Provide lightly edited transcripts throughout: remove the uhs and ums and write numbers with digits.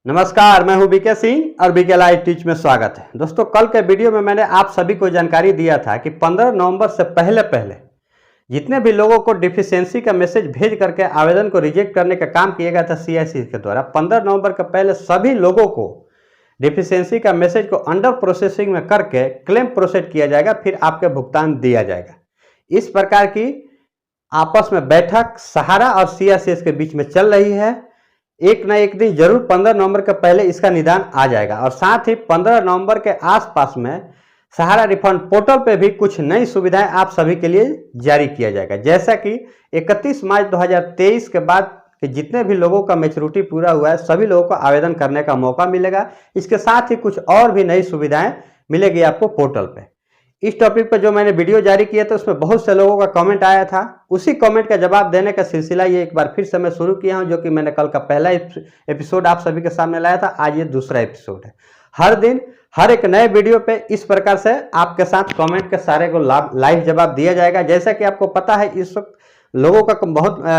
नमस्कार, मैं हूं बीके सिंह और बीके लाइव टीच में स्वागत है। दोस्तों, कल के वीडियो में मैंने आप सभी को जानकारी दिया था कि 15 नवंबर से पहले जितने भी लोगों को डिफिशियंसी का मैसेज भेज करके आवेदन को रिजेक्ट करने का काम किया गया था सीआईसी के द्वारा, 15 नवंबर के पहले सभी लोगों को डिफिशियंसी का मैसेज को अंडर प्रोसेसिंग में करके क्लेम प्रोसेस किया जाएगा, फिर आपके भुगतान दिया जाएगा। इस प्रकार की आपस में बैठक सहारा और सीआईसी के बीच में चल रही है। एक न एक दिन जरूर 15 नवंबर के पहले इसका निदान आ जाएगा और साथ ही 15 नवंबर के आसपास में सहारा रिफंड पोर्टल पे भी कुछ नई सुविधाएं आप सभी के लिए जारी किया जाएगा। जैसा कि 31 मार्च 2023 के बाद के जितने भी लोगों का मैच्योरिटी पूरा हुआ है, सभी लोगों को आवेदन करने का मौका मिलेगा। इसके साथ ही कुछ और भी नई सुविधाएं मिलेगी आपको पोर्टल पे। इस टॉपिक पर जो मैंने वीडियो जारी किया था उसमें बहुत से लोगों का कमेंट आया था। उसी कमेंट का जवाब देने का सिलसिला ये एक बार फिर से मैं शुरू किया हूं, जो कि मैंने कल का पहला एपिसोड आप सभी के सामने लाया था। आज ये दूसरा एपिसोड है। हर दिन हर एक नए वीडियो पे इस प्रकार से आपके साथ कमेंट के सारे को लाइव जवाब दिया जाएगा। जैसा कि आपको पता है, इस वक्त लोगों का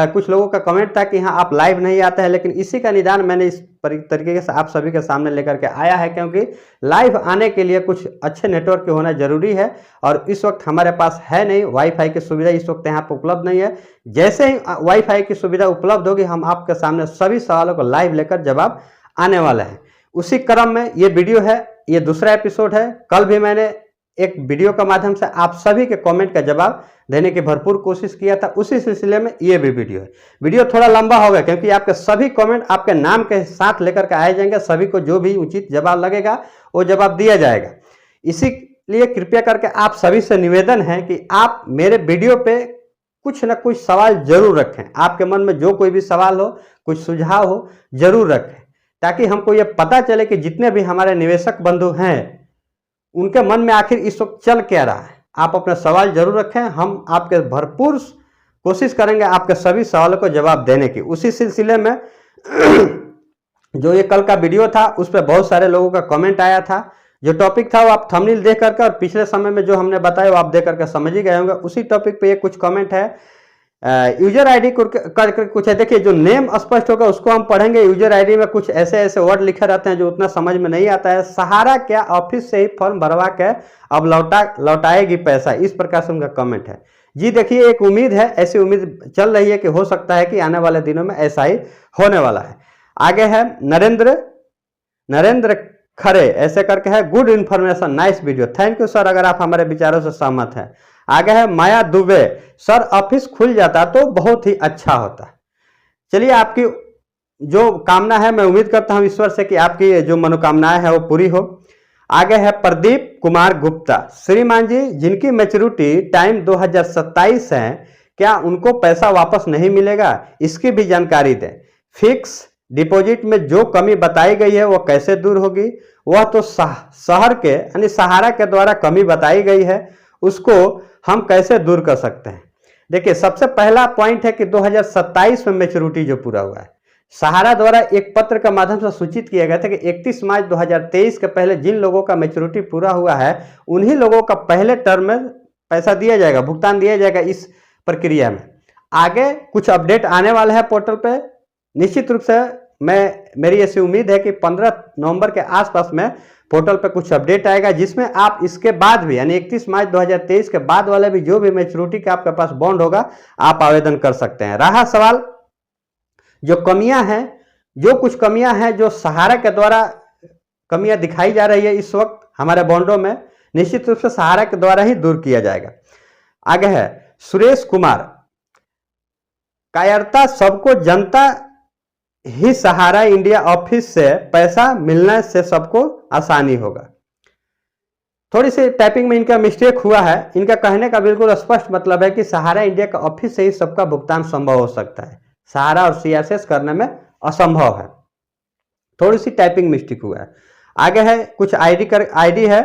कुछ लोगों का कमेंट था कि हाँ आप लाइव नहीं आते हैं, लेकिन इसी का निदान मैंने इस तरीके से आप सभी के सामने लेकर के आया है, क्योंकि लाइव आने के लिए कुछ अच्छे नेटवर्क के होना जरूरी है और इस वक्त हमारे पास है नहीं। वाईफाई की सुविधा इस वक्त यहाँ पर उपलब्ध नहीं है। जैसे ही वाईफाई की सुविधा उपलब्ध होगी, हम आपके सामने सभी सवालों को लाइव लेकर जवाब आने वाला है। उसी क्रम में ये वीडियो है, ये दूसरा एपिसोड है। कल भी मैंने एक वीडियो के माध्यम से आप सभी के कमेंट का जवाब देने की भरपूर कोशिश किया था। उसी सिलसिले में ये भी वीडियो है। वीडियो थोड़ा लंबा होगा क्योंकि आपके सभी कमेंट आपके नाम के साथ लेकर के आए जाएंगे। सभी को जो भी उचित जवाब लगेगा वो जवाब दिया जाएगा। इसीलिए कृपया करके आप सभी से निवेदन है कि आप मेरे वीडियो पे कुछ न कुछ सवाल जरूर रखें। आपके मन में जो कोई भी सवाल हो, कुछ सुझाव हो, जरूर रखें, ताकि हमको ये पता चले कि जितने भी हमारे निवेशक बंधु हैं उनके मन में आखिर इस वक्त चल क्या रहा है। आप अपने सवाल जरूर रखें, हम आपके भरपूर कोशिश करेंगे आपके सभी सवालों को जवाब देने की। उसी सिलसिले में जो ये कल का वीडियो था उस पर बहुत सारे लोगों का कमेंट आया था। जो टॉपिक था वो आप थंबनेल देख करके और पिछले समय में जो हमने बताया वो आप देख करके समझ ही गए होंगे। उसी टॉपिक पे ये कुछ कमेंट है। यूजर आईडी करके कुछ है। देखिए, जो नेम स्पष्ट होगा उसको हम पढ़ेंगे। यूजर आईडी में कुछ ऐसे ऐसे वर्ड लिखे रहते हैं जो उतना समझ में नहीं आता है। सहारा क्या ऑफिस से ही फॉर्म भरवा के अब लौटाएगी पैसा, इस प्रकार से उनका कमेंट है। जी देखिए, एक उम्मीद है, ऐसी उम्मीद चल रही है कि हो सकता है कि आने वाले दिनों में ऐसा ही होने वाला है। आगे है नरेंद्र खरे, ऐसे करके है। Good information, nice video, thank you sir, अगर आप हमारे विचारों से सहमत हैं। आगे है माया दुबे, सर ऑफिस खुल जाता तो बहुत ही अच्छा होता। चलिए, आपकी जो कामना है मैं उम्मीद करता हूं ईश्वर से कि आपकी जो मनोकामनाएं हैं वो पूरी हो। आगे है प्रदीप कुमार गुप्ता, श्रीमान जी जिनकी मैच्योरिटी टाइम 2027 है, क्या उनको पैसा वापस नहीं मिलेगा? इसकी भी जानकारी दें। फिक्स डिपॉजिट में जो कमी बताई गई है वो कैसे दूर होगी? वह तो शहर के यानी सहारा के द्वारा कमी बताई गई है, उसको हम कैसे दूर कर सकते हैं? देखिए, सबसे पहला पॉइंट है कि 2027 में मैच्योरिटी जो पूरा हुआ है, सहारा द्वारा एक पत्र के माध्यम से सूचित किया गया था कि 31 मार्च 2023 के पहले जिन लोगों का मैच्योरिटी पूरा हुआ है उन्हीं लोगों का पहले टर्म में पैसा दिया जाएगा, भुगतान दिया जाएगा। इस प्रक्रिया में आगे कुछ अपडेट आने वाला है पोर्टल पे। निश्चित रूप से मेरी ऐसी उम्मीद है कि 15 नवंबर के आसपास में पोर्टल पे कुछ अपडेट आएगा, जिसमें आप इसके बाद भी यानी 31 मार्च 2023 के बाद वाले भी जो भी मैच्योरिटी का आपके पास बॉन्ड होगा आप आवेदन कर सकते हैं। रहा सवाल जो कमियां हैं, जो कुछ कमियां हैं जो सहारा के द्वारा कमियां दिखाई जा रही है इस वक्त हमारे बॉन्डों में, निश्चित रूप से सहारा के द्वारा ही दूर किया जाएगा। आगे है सुरेश कुमार, कायरता सबको जनता ही सहारा इंडिया ऑफिस से पैसा मिलने से सबको आसानी होगा। थोड़ी सी टाइपिंग में इनका मिस्टेक हुआ है। इनका कहने का बिल्कुल स्पष्ट मतलब है कि सहारा इंडिया का ऑफिस से ही सबका भुगतान संभव हो सकता है, सहारा और सीआरसीएस करने में असंभव है। थोड़ी सी टाइपिंग मिस्टेक हुआ है। आगे है कुछ आईडी है,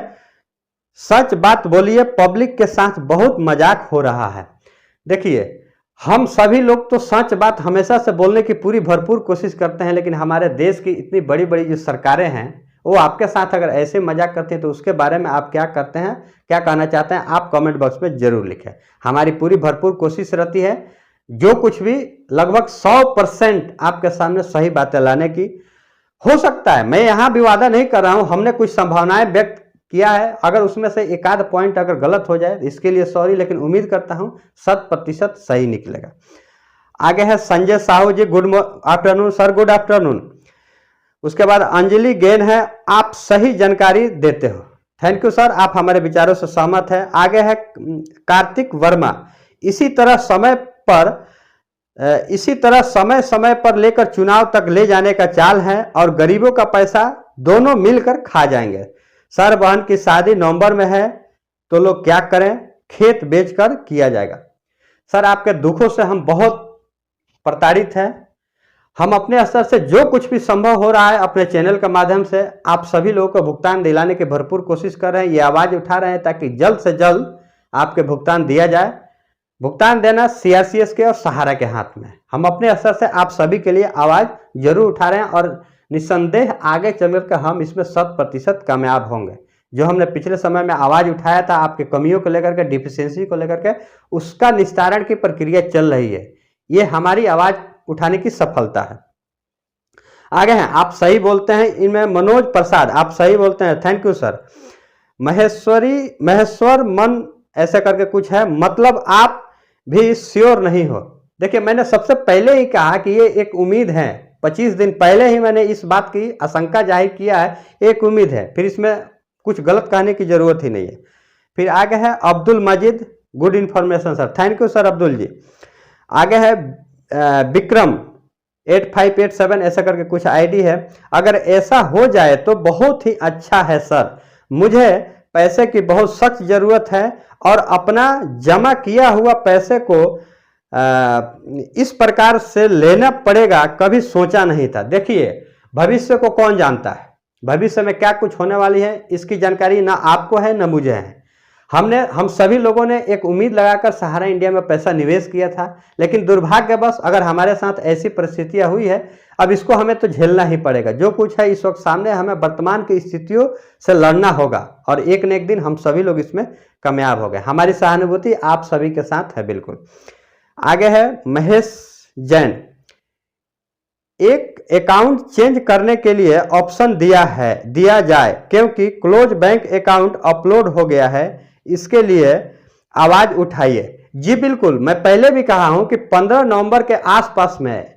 सच बात बोलिए, पब्लिक के साथ बहुत मजाक हो रहा है। देखिए, हम सभी लोग तो सच बात हमेशा से बोलने की पूरी भरपूर कोशिश करते हैं, लेकिन हमारे देश की इतनी बड़ी बड़ी जो सरकारें हैं वो आपके साथ अगर ऐसे मजाक करते हैं तो उसके बारे में आप क्या करते हैं, क्या कहना चाहते हैं, आप कमेंट बॉक्स में जरूर लिखें। हमारी पूरी भरपूर कोशिश रहती है जो कुछ भी लगभग 100% आपके सामने सही बातें लाने की। हो सकता है, मैं यहाँ भी वादा नहीं कर रहा हूँ, हमने कुछ संभावनाएं व्यक्त किया है, अगर उसमें से एक आध पॉइंट अगर गलत हो जाए इसके लिए सॉरी, लेकिन उम्मीद करता हूँ 100% सही निकलेगा। आगे है Sanjay Sahu ji, good afternoon sir, good afternoon. उसके बाद अंजलि गेन है, आप सही जानकारी देते हो, थैंक यू सर, आप हमारे विचारों से सहमत हैं। आगे है कार्तिक वर्मा, इसी तरह समय समय पर लेकर चुनाव तक ले जाने का चाल है और गरीबों का पैसा दोनों मिलकर खा जाएंगे। सर बहन की शादी नवंबर में है तो लोग क्या करें, खेत बेचकर किया जाएगा। सर आपके दुखों से हम बहुत प्रताड़ित हैं, हम अपने स्तर से जो कुछ भी संभव हो रहा है अपने चैनल के माध्यम से आप सभी लोगों को भुगतान दिलाने की भरपूर कोशिश कर रहे हैं, ये आवाज उठा रहे हैं ताकि जल्द से जल्द आपके भुगतान दिया जाए। भुगतान देना सीआरसीएस के और सहारा के हाथ में, हम अपने स्तर से आप सभी के लिए आवाज जरूर उठा रहे हैं और निस्संदेह आगे चलकर हम इसमें 100% कामयाब होंगे। जो हमने पिछले समय में आवाज उठाया था आपके कमियों को लेकर के, डिफिशियंसी को लेकर के, उसका निस्तारण की प्रक्रिया चल रही है, ये हमारी आवाज उठाने की सफलता है। आगे हैं, आप सही बोलते हैं, इनमें मनोज प्रसाद, आप सही बोलते हैं, थैंक यू सर। महेश्वर मन ऐसे करके कुछ है, मतलब आप भी श्योर नहीं हो। देखिए मैंने सबसे पहले ही कहा कि ये एक उम्मीद है, 25 दिन पहले ही मैंने इस बात की आशंका जाहिर किया है, एक उम्मीद है, फिर इसमें कुछ गलत कहने की जरूरत ही नहीं है। फिर आगे है Abdul Majid, good information sir, thank you sir Abdul ji. आगे है विक्रम 8587 ऐसा करके कुछ आईडी है, अगर ऐसा हो जाए तो बहुत ही अच्छा है सर, मुझे पैसे की बहुत सख्त जरूरत है और अपना जमा किया हुआ पैसे को इस प्रकार से लेना पड़ेगा, कभी सोचा नहीं था। देखिए भविष्य को कौन जानता है, भविष्य में क्या कुछ होने वाली है इसकी जानकारी ना आपको है ना मुझे है। हम सभी लोगों ने एक उम्मीद लगाकर सहारा इंडिया में पैसा निवेश किया था, लेकिन दुर्भाग्यवश अगर हमारे साथ ऐसी परिस्थितियां हुई है, अब इसको हमें तो झेलना ही पड़ेगा। जो कुछ है इस वक्त सामने, हमें वर्तमान की स्थितियों से लड़ना होगा और एक न एक दिन हम सभी लोग इसमें कामयाब हो गए। हमारी सहानुभूति आप सभी के साथ है बिल्कुल। आगे है महेश जैन, एक अकाउंट चेंज करने के लिए ऑप्शन दिया जाए क्योंकि क्लोज बैंक अकाउंट अपलोड हो गया है, इसके लिए आवाज उठाइए। जी बिल्कुल, मैं पहले भी कहा हूं कि 15 नवंबर के आसपास में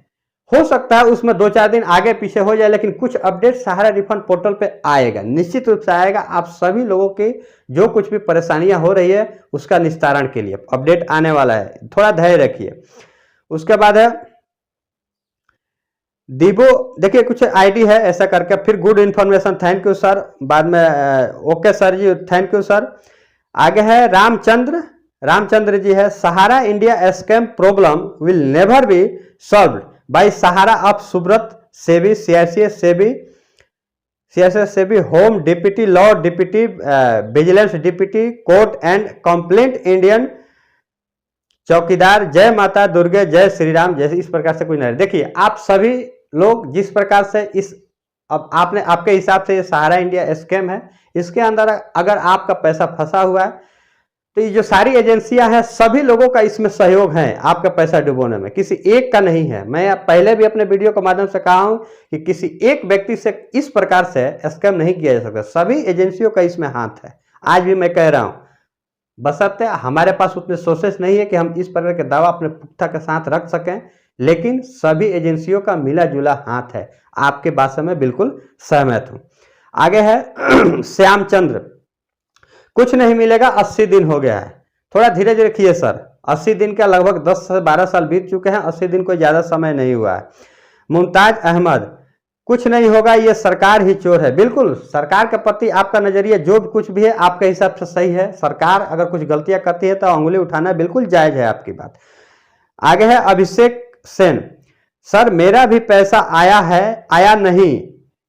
हो सकता है, उसमें 2-4 दिन आगे पीछे हो जाए, लेकिन कुछ अपडेट सहारा रिफंड पोर्टल पे आएगा, निश्चित रूप से आएगा। आप सभी लोगों की जो कुछ भी परेशानियां हो रही है उसका निस्तारण के लिए अपडेट आने वाला है, थोड़ा धैर्य रखिए। उसके बाद है दीबो, देखिए कुछ आईडी है ऐसा करके, फिर good information, thank you sir, बाद में okay sir ji, thank you sir. आगे है रामचंद्र जी है, Sahara India scam problem will never be solved by Sahara of Subrata SEBI, CRCS SEBI, home deputy law deputy, vigilance deputy, court and complaint Indian chowkidar, जय माता दुर्गे, जय श्री राम, जैसे इस प्रकार से कोई नहीं। देखिए आप सभी लोग जिस प्रकार से इस, अब आपने आपके हिसाब से ये सहारा इंडिया स्कैम है, इसके अंदर अगर आपका पैसा फंसा हुआ है तो ये जो सारी एजेंसियां हैं सभी लोगों का इसमें सहयोग है आपका पैसा डुबोने में, किसी एक का नहीं है। मैं पहले भी अपने वीडियो के माध्यम से कहा हूं कि किसी एक व्यक्ति से इस प्रकार से स्कैम नहीं किया जा सकता, सभी एजेंसियों का इसमें हाथ है। आज भी मैं कह रहा हूं, बशर्ते हमारे पास उतने सोर्सेस नहीं है कि हम इस प्रकार के दावा अपने पुख्ता के साथ रख सकें, लेकिन सभी एजेंसियों का मिला जुला हाथ है। आपके बात से मैं बिल्कुल सहमत हूं। आगे है श्यामचंद्र, कुछ नहीं मिलेगा, 80 दिन हो गया है, थोड़ा धीरज रखिए सर। 80 दिन का लगभग 10 से 12 साल बीत चुके हैं, 80 दिन कोई ज्यादा समय नहीं हुआ है। मुमताज अहमद, कुछ नहीं होगा, ये सरकार ही चोर है। बिल्कुल, सरकार के प्रति आपका नजरिया जो कुछ भी है आपके हिसाब से सही है। सरकार अगर कुछ गलतियां करती है तो उंगली उठाना बिल्कुल जायज है आपकी बात। आगे है अभिषेक सेन, सर मेरा भी पैसा आया नहीं,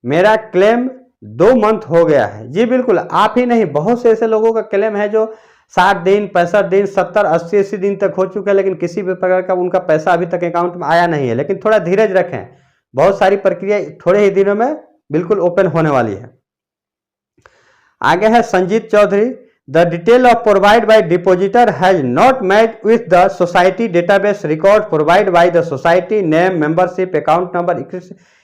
मेरा क्लेम 2 मंथ हो गया है। जी बिल्कुल, आप ही नहीं, बहुत से ऐसे लोगों का क्लेम है जो 60 दिन, 65 दिन, 70, 80 दिन तक हो चुके हैं, लेकिन किसी भी प्रकार का उनका पैसा अभी तक अकाउंट में आया नहीं है। लेकिन थोड़ा धीरज रखें, बहुत सारी प्रक्रिया थोड़े ही दिनों में बिल्कुल ओपन होने वाली है। आगे है Sanjit Chaudhary, the detail of provide by depositor has not match with the society database record provide by the society, name, membership, account number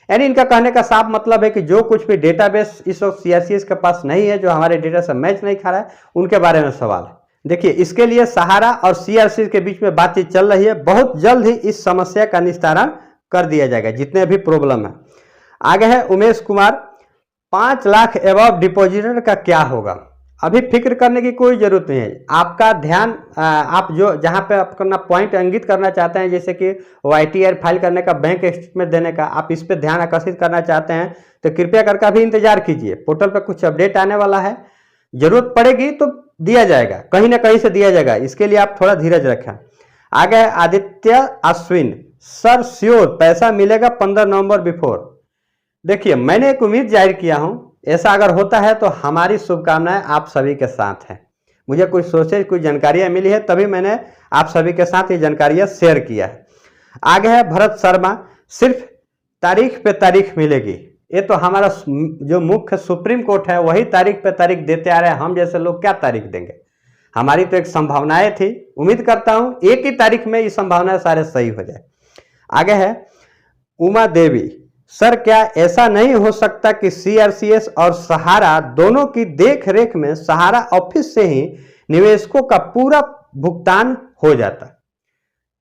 यानी इनका कहने का साफ मतलब है कि जो कुछ भी डेटाबेस इस वक्त सीआरसीएस के पास नहीं है, जो हमारे डेटा से मैच नहीं खा रहा है, उनके बारे में सवाल है। देखिए, इसके लिए सहारा और सीआरसीएस के बीच में बातचीत चल रही है। बहुत जल्द ही इस समस्या का निस्तारण कर दिया जाएगा, जितने भी प्रॉब्लम है। आगे है उमेश कुमार, 5 लाख एबव डिपॉजिटर का क्या होगा? अभी फिक्र करने की कोई जरूरत नहीं है। आपका ध्यान आप जो जहां पे अपना पॉइंट इंगित करना चाहते हैं, जैसे कि YTR फाइल करने का, बैंक स्टेटमेंट देने का, आप इस पे ध्यान आकर्षित करना चाहते हैं तो कृपया करके अभी इंतजार कीजिए। पोर्टल पर कुछ अपडेट आने वाला है, जरूरत पड़ेगी तो दिया जाएगा, कहीं ना कहीं से दिया जाएगा, इसके लिए आप थोड़ा धीरज रखें। आगे है आदित्य अश्विन, सर श्योर पैसा मिलेगा 15 नवंबर बिफोर। देखिए, मैंने एक उम्मीद जाहिर किया हूं, ऐसा अगर होता है तो हमारी शुभकामनाएं आप सभी के साथ हैं। मुझे कुछ सोचे, कुछ जानकारियां मिली है, तभी मैंने आप सभी के साथ ये जानकारियां शेयर किया है। आगे है भरत शर्मा, सिर्फ तारीख पे तारीख मिलेगी। ये तो हमारा जो मुख्य सुप्रीम कोर्ट है वही तारीख पे तारीख देते आ रहे हैं, हम जैसे लोग क्या तारीख देंगे? हमारी तो एक संभावनाएं थी, उम्मीद करता हूं एक ही तारीख में ये संभावनाएं सारे सही हो जाए। आगे है उमा देवी, सर क्या ऐसा नहीं हो सकता कि सीआरसीएस और सहारा दोनों की देख रेख में सहारा ऑफिस से ही निवेशकों का पूरा भुगतान हो जाता?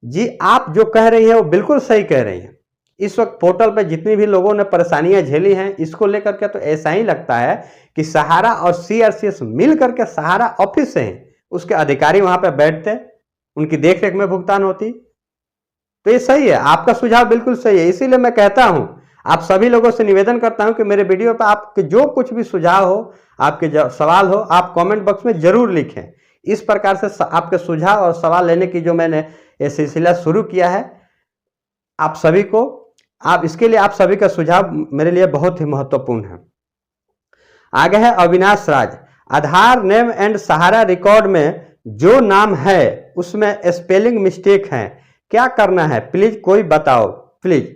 जी, आप जो कह रही हैं वो बिल्कुल सही कह रही हैं। इस वक्त पोर्टल पर जितनी भी लोगों ने परेशानियां झेली हैं, इसको लेकर के तो ऐसा ही लगता है कि सहारा और सीआरसीएस मिल करके सहारा ऑफिस से ही उसके अधिकारी वहां पर बैठते, उनकी देखरेख में भुगतान होती। तो ये सही है, आपका सुझाव बिल्कुल सही है। इसीलिए मैं कहता हूं, आप सभी लोगों से निवेदन करता हूं कि मेरे वीडियो पर आपके जो कुछ भी सुझाव हो, आपके सवाल हो, आप कमेंट बॉक्स में जरूर लिखें। इस प्रकार से आपके सुझाव और सवाल लेने की जो मैंने ये सिलसिला शुरू किया है, आप सभी को, आप इसके लिए आप सभी का सुझाव मेरे लिए बहुत ही महत्वपूर्ण है। आगे है अविनाश राज, आधार नेम एंड सहारा रिकॉर्ड में जो नाम है उसमें स्पेलिंग मिस्टेक है, क्या करना है प्लीज कोई बताओ प्लीज।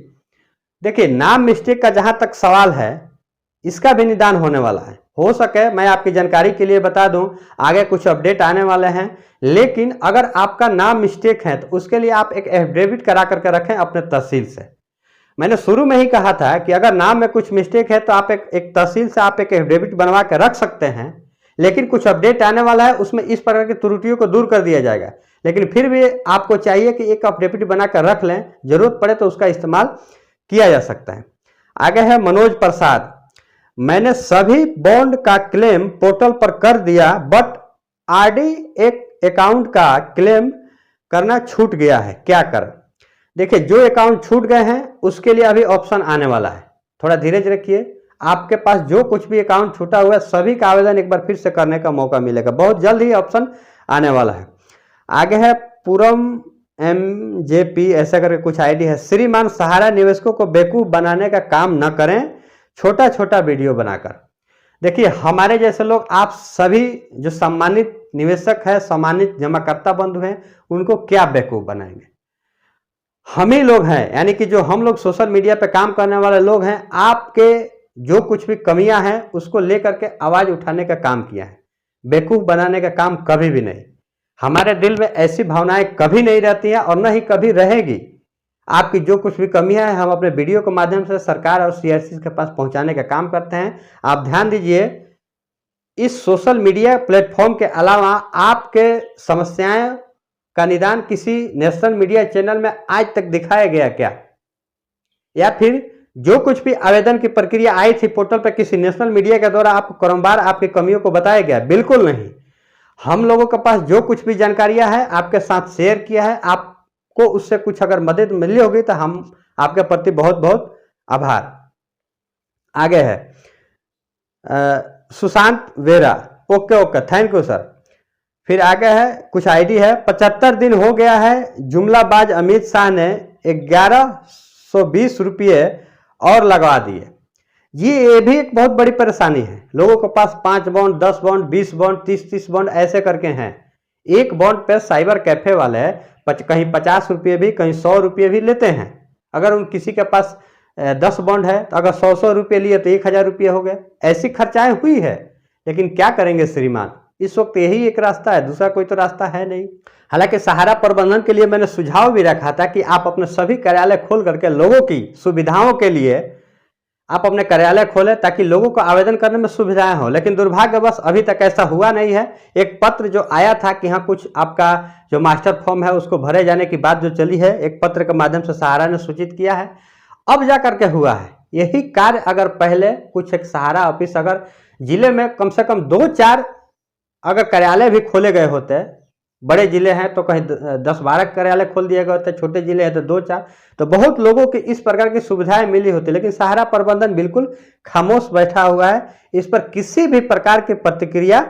देखिए, नाम मिस्टेक का जहां तक सवाल है, इसका भी निदान होने वाला है। हो सके मैं आपकी जानकारी के लिए बता दूं, आगे कुछ अपडेट आने वाले हैं। लेकिन अगर आपका नाम मिस्टेक है तो उसके लिए आप एक एफिडेविट करा करके रखें अपने तहसील से। मैंने शुरू में ही कहा था कि अगर नाम में कुछ मिस्टेक है तो आप एक तहसील से आप एक एफिडेविट बनवा के रख सकते हैं। लेकिन कुछ अपडेट आने वाला है, उसमें इस प्रकार की त्रुटियों को दूर कर दिया जाएगा। लेकिन फिर भी आपको चाहिए कि एक एफिडेविट बना कर रख लें, जरूरत पड़े तो उसका इस्तेमाल किया जा सकता है। आगे है मनोज प्रसाद, मैंने सभी बॉन्ड का क्लेम पोर्टल पर कर दिया, बट आरडी एक अकाउंट का क्लेम करना छूट गया है, क्या करें? देखिए, जो अकाउंट छूट गए हैं उसके लिए अभी ऑप्शन आने वाला है, थोड़ा धीरज रखिए। आपके पास जो कुछ भी अकाउंट छूटा हुआ है सभी का आवेदन एक बार फिर से करने का मौका मिलेगा, बहुत जल्द ही ऑप्शन आने वाला है। आगे है पूरम MJP, ऐसा करके कुछ आईडी है, श्रीमान सहारा निवेशकों को बेवकूफ बनाने का काम न करें, छोटा छोटा वीडियो बनाकर। देखिए, हमारे जैसे लोग, आप सभी जो सम्मानित निवेशक है, सम्मानित जमाकर्ता बंधु हैं, उनको क्या बेवकूफ बनाएंगे? हम ही लोग हैं, यानी कि जो हम लोग सोशल मीडिया पे काम करने वाले लोग हैं, आपके जो कुछ भी कमियां हैं उसको लेकर के आवाज उठाने का काम किया है, बेवकूफ बनाने का काम कभी भी नहीं। हमारे दिल में ऐसी भावनाएं कभी नहीं रहती हैं और न ही कभी रहेगी। आपकी जो कुछ भी कमियां हैं हम अपने वीडियो के माध्यम से सरकार और सीआरसी के पास पहुंचाने का काम करते हैं। आप ध्यान दीजिए, इस सोशल मीडिया प्लेटफॉर्म के अलावा आपके समस्याएं का निदान किसी नेशनल मीडिया चैनल में आज तक दिखाया गया क्या? या फिर जो कुछ भी आवेदन की प्रक्रिया आई थी पोर्टल पर, किसी नेशनल मीडिया के द्वारा आपको क्रमवार आपकी कमियों को बताया गया? बिल्कुल नहीं। हम लोगों के पास जो कुछ भी जानकारियां है आपके साथ शेयर किया है। आपको उससे कुछ अगर मदद मिली होगी तो हम आपके प्रति बहुत बहुत आभार। आगे है Sushant vera, okay okay, thank you sir. फिर आगे है कुछ आईडी है, 75 दिन हो गया है, जुमलाबाज अमित शाह ने 1120 रुपये और लगवा दिए। ये भी एक बहुत बड़ी परेशानी है। लोगों के पास 5 बॉन्ड, 10 बॉन्ड, 20 बॉन्ड, 30 बॉन्ड ऐसे करके हैं। एक बॉन्ड पे साइबर कैफे वाले कहीं 50 रुपये भी, कहीं 100 रुपये भी लेते हैं। अगर उन किसी के पास 10 बॉन्ड है तो अगर 100 रुपये लिए तो 1000 रुपये हो गए। ऐसी खर्चाएं हुई है, लेकिन क्या करेंगे श्रीमान, इस वक्त यही एक रास्ता है, दूसरा कोई तो रास्ता है नहीं। हालांकि सहारा प्रबंधन के लिए मैंने सुझाव भी रखा था कि आप अपने सभी कार्यालय खोल करके लोगों की सुविधाओं के लिए आप अपने कार्यालय खोलें ताकि लोगों को आवेदन करने में सुविधाएं हो। लेकिन दुर्भाग्यवश अभी तक ऐसा हुआ नहीं है। एक पत्र जो आया था कि हाँ कुछ आपका जो मास्टर फॉर्म है उसको भरे जाने की बात जो चली है, एक पत्र के माध्यम से सहारा ने सूचित किया है, अब जा करके हुआ है। यही कार्य अगर पहले कुछ एक सहारा ऑफिस अगर जिले में कम से कम 2-4 अगर कार्यालय भी खोले गए होते, बड़े जिले हैं तो कहीं 10-12 कार्यालय खोल दिए गए होते, छोटे जिले हैं तो 2-4, तो बहुत लोगों की इस प्रकार की सुविधाएं मिली होती। लेकिन सहारा प्रबंधन बिल्कुल खामोश बैठा हुआ है, इस पर किसी भी प्रकार की प्रतिक्रिया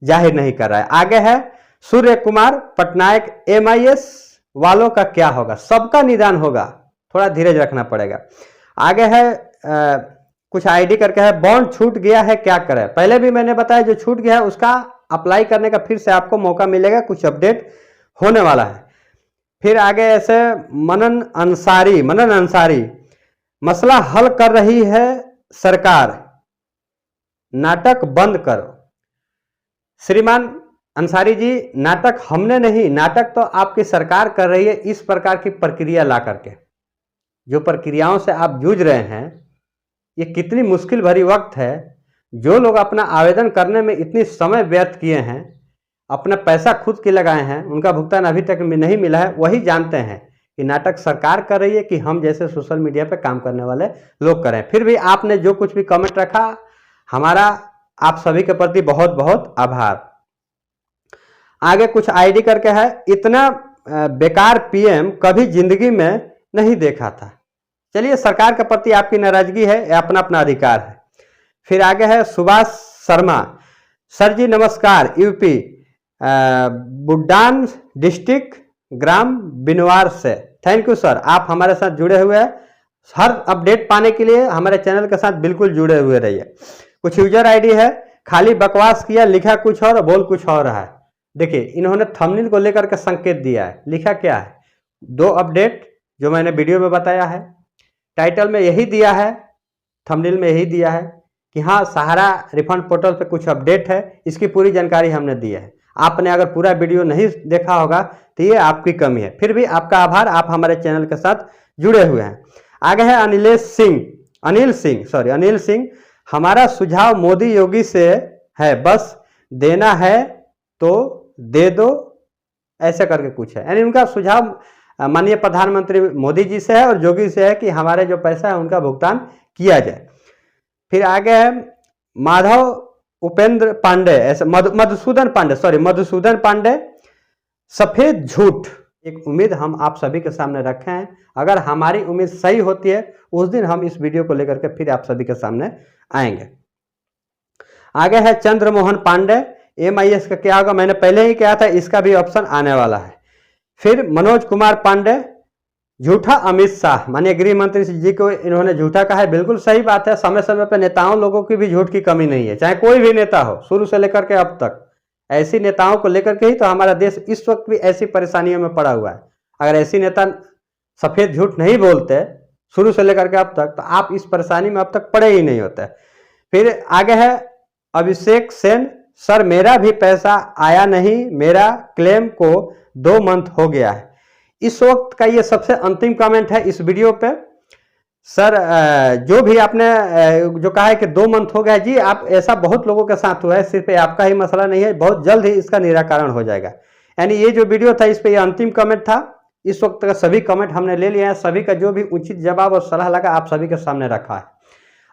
जाहिर नहीं कर रहा है। आगे है सूर्य कुमार पटनायक, MIS वालों का क्या होगा? सबका निदान होगा, थोड़ा धीरज रखना पड़ेगा। आगे है कुछ ID करके है, बॉन्ड छूट गया है क्या करें? पहले भी मैंने बताया जो छूट गया है उसका अप्लाई करने का फिर से आपको मौका मिलेगा, कुछ अपडेट होने वाला है। फिर आगे ऐसे मनन अंसारी, मसला हल कर रही है सरकार, नाटक बंद करो। श्रीमान अंसारी जी, नाटक हमने नहीं, नाटक तो आपकी सरकार कर रही है इस प्रकार की प्रक्रिया ला करके। जो प्रक्रियाओं से आप जूझ रहे हैं, ये कितनी मुश्किल भरी वक्त है। जो लोग अपना आवेदन करने में इतनी समय व्यर्थ किए हैं, अपना पैसा खुद के लगाए हैं, उनका भुगतान अभी तक नहीं मिला है, वही जानते हैं कि नाटक सरकार कर रही है कि हम जैसे सोशल मीडिया पे काम करने वाले लोग करें। फिर भी आपने जो कुछ भी कमेंट रखा, हमारा आप सभी के प्रति बहुत बहुत आभार। आगे कुछ ID करके है, इतना बेकार PM कभी जिंदगी में नहीं देखा था। चलिए, सरकार के प्रति आपकी नाराजगी है, यह अपना अपना अधिकार है। फिर आगे है सुभाष शर्मा, सर जी नमस्कार, UP बुड्डान डिस्ट्रिक्ट ग्राम बिनवार से। थैंक यू सर, आप हमारे साथ जुड़े हुए हैं। हर अपडेट पाने के लिए हमारे चैनल के साथ बिल्कुल जुड़े हुए रहिए। कुछ यूजर ID है, खाली बकवास किया, लिखा कुछ और बोल कुछ और रहा है। देखिए, इन्होंने थंबनेल को लेकर के संकेत दिया है, लिखा क्या है? 2 अपडेट जो मैंने वीडियो में बताया है, टाइटल में यही दिया है, थंबनेल में यही दिया है कि हाँ सहारा रिफंड पोर्टल पे कुछ अपडेट है, इसकी पूरी जानकारी हमने दी है। आपने अगर पूरा वीडियो नहीं देखा होगा तो ये आपकी कमी है। फिर भी आपका आभार, आप हमारे चैनल के साथ जुड़े हुए हैं। आगे है अनिल सिंह, हमारा सुझाव मोदी योगी से है, बस देना है तो दे दो, ऐसे करके कुछ है। यानी उनका सुझाव माननीय प्रधानमंत्री मोदी जी से है और योगी से है कि हमारे जो पैसा है उनका भुगतान किया जाए। फिर आगे है माधव उपेंद्र पांडे, ऐसे मधुसूदन पांडे, सफेद झूठ। एक उम्मीद हम आप सभी के सामने रखे हैं, अगर हमारी उम्मीद सही होती है उस दिन हम इस वीडियो को लेकर के फिर आप सभी के सामने आएंगे। आगे है चंद्रमोहन पांडे, MIS का क्या होगा? मैंने पहले ही कहा था, इसका भी ऑप्शन आने वाला है। फिर मनोज कुमार पांडे, झूठा अमित शाह, माननीय गृह मंत्री जी को इन्होंने झूठा कहा है। बिल्कुल सही बात है, समय समय पर नेताओं लोगों की भी झूठ की कमी नहीं है, चाहे कोई भी नेता हो, शुरू से लेकर के अब तक। ऐसी नेताओं को लेकर के ही तो हमारा देश इस वक्त भी ऐसी परेशानियों में पड़ा हुआ है। अगर ऐसी नेता सफेद झूठ नहीं बोलते शुरू से लेकर के अब तक, तो आप इस परेशानी में अब तक पड़े ही नहीं होते। फिर आगे है अभिषेक सेन, सर मेरा भी पैसा आया नहीं, मेरा क्लेम को 2 मंथ हो गया है। इस वक्त का ये सबसे अंतिम कमेंट है इस वीडियो पे। सर जो भी आपने जो कहा है कि 2 मंथ हो गया है, जी आप ऐसा बहुत लोगों के साथ हुआ है, सिर्फ आपका ही मसला नहीं है, बहुत जल्द ही इसका निराकरण हो जाएगा। यानी ये जो वीडियो था इस पे ये अंतिम कमेंट था। इस वक्त का सभी कमेंट हमने ले लिया है, सभी का जो भी उचित जवाब और सलाह लगा आप सभी के सामने रखा है।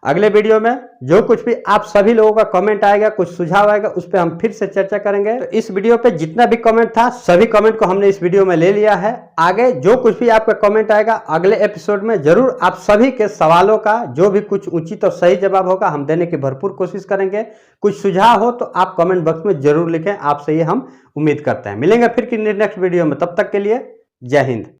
अगले वीडियो में जो कुछ भी आप सभी लोगों का कमेंट आएगा, कुछ सुझाव आएगा, उस पर हम फिर से चर्चा करेंगे। तो इस वीडियो पे जितना भी कमेंट था सभी कमेंट को हमने इस वीडियो में ले लिया है। आगे जो कुछ भी आपका कमेंट आएगा अगले एपिसोड में जरूर आप सभी के सवालों का जो भी कुछ उचित और सही जवाब होगा हम देने की भरपूर कोशिश करेंगे। कुछ सुझाव हो तो आप कमेंट बॉक्स में जरूर लिखें, आपसे ये हम उम्मीद करते हैं। मिलेंगे फिर की नेक्स्ट वीडियो में, तब तक के लिए जय हिंद।